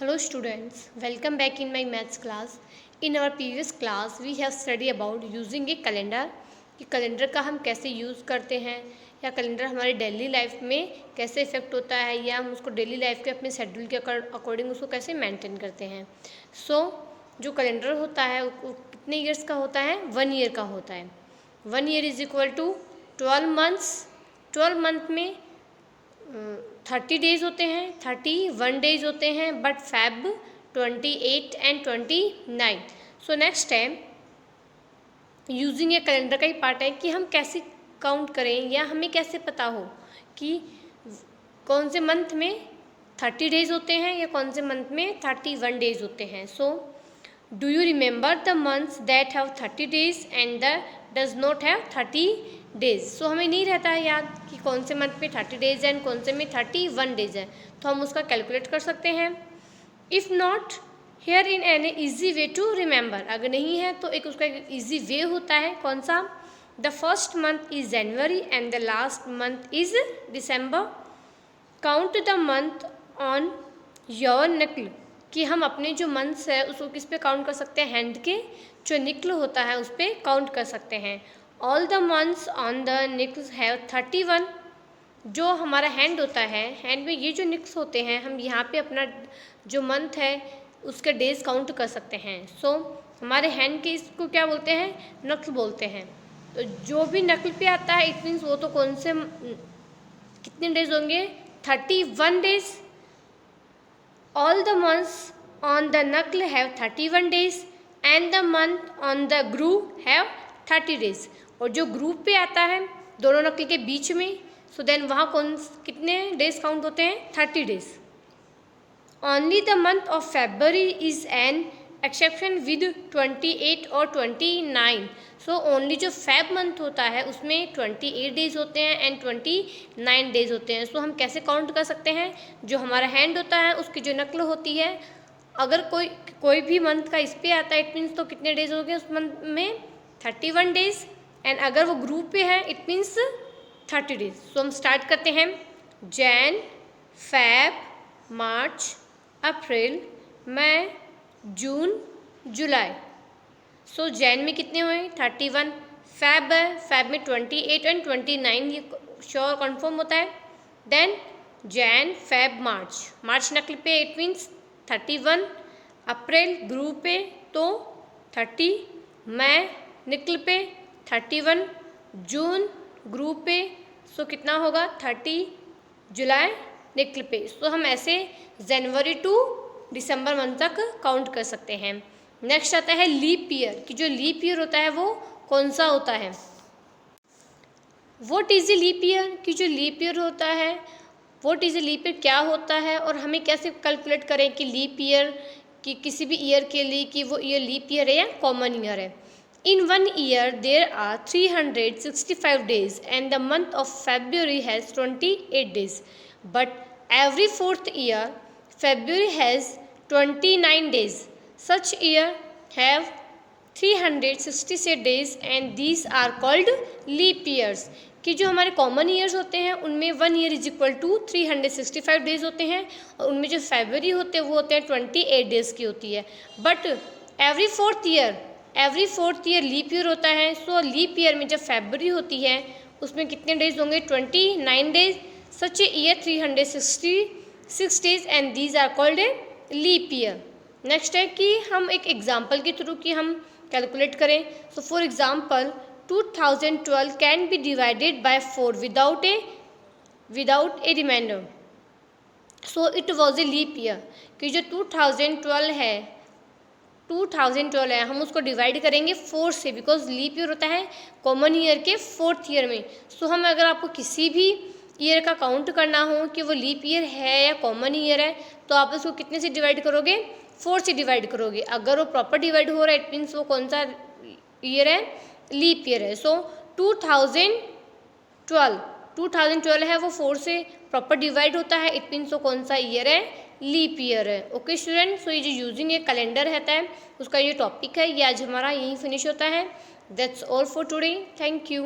Hello students, welcome back in my maths class. In our previous class we have studied about using a calendar कि calendar का हम कैसे use करते हैं या कैलेंडर हमारी डेली लाइफ में कैसे इफ़ेक्ट होता है या हम उसको डेली लाइफ के अपने शेड्यूल के अकॉर्डिंग उसको कैसे मेंटेन करते हैं। जो कैलेंडर होता है वो कितने ईयर्स का होता है? 1 ईयर का होता है। 1 year is equal to 12 months. 12 month में 30 डेज होते हैं, 31 डेज होते हैं, but Feb 28 and 29। So next है यूजिंग ए कैलेंडर का ही पार्ट है कि हम कैसे काउंट करें या हमें कैसे पता हो कि कौन से मंथ में 30 डेज होते हैं या कौन से मंथ में 31 डेज होते हैं। So do you remember the months that have 30 days and the does not have 30 days. So हमें नहीं रहता है याद कि कौन से मंथ में 30 डेज है एंड कौन से में 31 डेज है, तो हम उसका कैलकुलेट कर सकते हैं। If not here in an easy way to remember, अगर नहीं है तो एक उसका ईजी वे होता है, कौन सा? The first month is January and the last month is December. Count the month on your निकल, कि हम अपने जो मंथ्स है उसको किस पे काउंट कर सकते हैं? हैंड के जो निकल होता है उस पर काउंट कर सकते हैं। All the months on the Nicholls have 31। जो हमारा हैंड होता है, हैंड में ये जो निक्स होते हैं, हम यहाँ पे अपना जो मंथ है उसके डेज काउंट कर सकते हैं। सो हमारे हैंड के इसको क्या बोलते हैं? नक्ल बोलते हैं। तो जो भी नकल पे आता है इट मीन्स वो तो कौन से कितने डेज होंगे? 31 days. All the months on the knuckle have 31 days and the month on the groove have 30 days. और जो ग्रुप पे आता है दोनों नकल के बीच में, सो देन वहाँ कितने डेज काउंट होते हैं? 30 days. Only the month of February is an exception with 28 और 29। सो ओनली जो फेब मंथ होता है उसमें 28 डेज होते हैं एंड 29 डेज होते हैं। सो हम कैसे काउंट कर सकते हैं? जो हमारा हैंड होता है उसकी जो नकल होती है, अगर कोई भी मंथ का इस पे आता है इट मीन्स तो कितने डेज हो गए उस मंथ में? 31 डेज। एंड अगर वो ग्रुप पे है इट मीन्स 30 डेज। सो हम स्टार्ट करते हैं। जैन, फेब, मार्च, अप्रैल, मई, जून, जुलाई। सो जैन में कितने हुए? 31। फेब है, फेब में 28 एंड 29, ये श्योर कन्फर्म होता है। देन जैन, फेब, मार्च। मार्च नकल पे इट मीन्स 31। अप्रैल ग्रुप पे तो 30। मई निकल पे 31। जून ग्रुप पे सो कितना होगा? 30। जुलाई निकल पे। सो हम ऐसे जनवरी टू दिसंबर मंथ तक काउंट कर सकते हैं। नेक्स्ट आता है लीप ईयर, कि जो लीप ईयर होता है वो कौन सा होता है? What is a leap year, कि जो लीप ईयर होता है what is a leap year क्या होता है और हमें कैसे कैलकुलेट करें कि लीप ईयर कि किसी भी ईयर के लिए कि वो ईयर लीप ईयर है या कॉमन ईयर है। In 1 year, there are 365 days and the month of February has 28 days. But every 4th year, February has 29 days. Such year have 366 days and these are called leap years. कि जो हमारे common years होते हैं उनमें 1 year is equal to 365 days होते हैं और उनमें जो फेब्रुअरी होते हैं वो होते हैं 28 डेज़ की होती है। But every fourth year leap year होता है। सो लीप ईयर में जब फेब्रुअरी होती है उसमें कितने डेज होंगे? 29 days. Such a year 366 days and these are called a leap year. Next है कि हम एक एग्जाम्पल के थ्रू कि हम कैलकुलेट करें। So for example 2012 can be divided by 4 without a reminder. So it was a leap year, कि जो 2012 है हम उसको डिवाइड करेंगे 4 से, बिकॉज लीप ईयर होता है कॉमन ईयर के 4th ईयर में। सो हम अगर आपको किसी भी ईयर का काउंट करना हो कि वो लीप ईयर है या कॉमन ईयर है तो आप उसको कितने से डिवाइड करोगे? 4 से डिवाइड करोगे। अगर वो प्रॉपर डिवाइड हो रहा है इट मीन्स वो कौन सा ईयर है? लीप ईयर है। सो 2012 है वो 4 से प्रॉपर डिवाइड होता है, इट मीन्स वो कौन सा ईयर है? लीप ईयर है। ओके स्टूडेंट, सो ये जो यूजिंग ये कैलेंडर रहता है उसका ये टॉपिक है, ये आज हमारा यहीं फिनिश होता है। That's all for today, thank you.